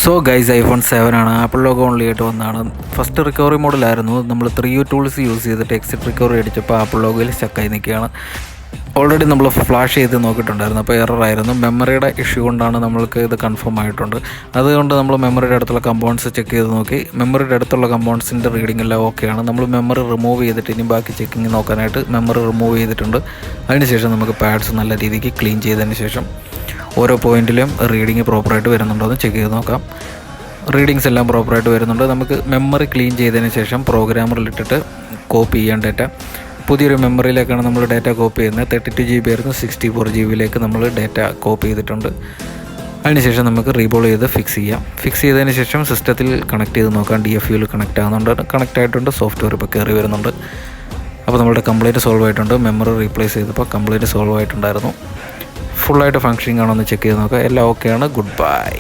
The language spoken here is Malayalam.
സോ ഗൈസ്, iPhone 7 ആണ്. ആപ്പിൾ ലോഗോ ഓൺലി ആയിട്ട് വന്നതാണ്. ഫസ്റ്റ് റിക്കവറി മോഡിലായിരുന്നു. നമ്മൾ 3U ടൂൾസ് യൂസ് ചെയ്തിട്ട് എക്സിറ്റ് റിക്കവറി അടിച്ചപ്പോൾ ആപ്പിൾ ലോഗോയിൽ സ്റ്റക്കായി നിൽക്കുകയാണ്. ഓൾറെഡി നമ്മൾ ഫ്ലാഷ് ചെയ്ത് നോക്കിയിട്ടുണ്ടായിരുന്നു, അപ്പോൾ എററായിരുന്നു. മെമ്മറിയുടെ ഇഷ്യൂ കൊണ്ടാണ് നമ്മൾക്ക് ഇത് കൺഫേം ആയിട്ടുണ്ട്. അതുകൊണ്ട് നമ്മൾ മെമ്മറിയുടെ അടുത്തുള്ള കമ്പോണൻസ് ചെക്ക് ചെയ്ത് നോക്കി. മെമ്മറിയുടെ അടുത്തുള്ള കമ്പോണൻസിൻ്റെ റീഡിംഗ് എല്ലാം ഓക്കെയാണ്. നമ്മൾ മെമ്മറി റിമൂവ് ചെയ്തിട്ട് ഇനി ബാക്കി ചെക്കിങ് നോക്കാനായിട്ട് മെമ്മറി റിമൂവ് ചെയ്തിട്ടുണ്ട്. അതിനുശേഷം നമുക്ക് പാഡ്സ് നല്ല രീതിക്ക് ക്ലീൻ ചെയ്തതിന് ശേഷം ഓരോ പോയിൻറ്റിലും റീഡിങ് പ്രോപ്പറായിട്ട് വരുന്നുണ്ടോ എന്ന് ചെക്ക് ചെയ്ത് നോക്കാം. റീഡിങ്സ് എല്ലാം പ്രോപ്പറായിട്ട് വരുന്നുണ്ട്. നമുക്ക് മെമ്മറി ക്ലീൻ ചെയ്തതിന് ശേഷം പ്രോഗ്രാമറിലിട്ടിട്ട് കോപ്പി ചെയ്യാൻ ഡാറ്റ. പുതിയൊരു മെമ്മറിയിലേക്കാണ് നമ്മൾ ഡാറ്റ കോപ്പി ചെയ്യുന്നത്. 32 GB ആയിരുന്നു, 64 GB നമ്മൾ ഡാറ്റ കോപ്പി ചെയ്തിട്ടുണ്ട്. അതിനുശേഷം നമുക്ക് റീബോൾ ചെയ്ത് ഫിക്സ് ചെയ്യാം. ഫിക്സ് ചെയ്തതിന് ശേഷം സിസ്റ്റത്തിൽ കണക്ട് ചെയ്ത് നോക്കാം. DFUയിൽ കണക്റ്റ് ആകുന്നുണ്ട്, കണക്റ്റ് ആയിട്ടുണ്ട്. സോഫ്റ്റ്വെയർ ഇപ്പോൾ കയറി വരുന്നുണ്ട്. അപ്പോൾ നമ്മുടെ കംപ്ലൈൻറ്റ് സോൾവ് ആയിട്ടുണ്ട്. മെമ്മറി റീപ്ലേസ് ചെയ്തപ്പോൾ കംപ്ലൈൻറ്റ് സോൾവ് ആയിട്ടുണ്ടായിരുന്നു. ഫുള്ളായിട്ട് ഫങ്ഷനിങ് ആണോ എന്ന് ചെക്ക് ചെയ്ത് നോക്കാം. എല്ലാം ഓക്കെയാണ്. Good bye.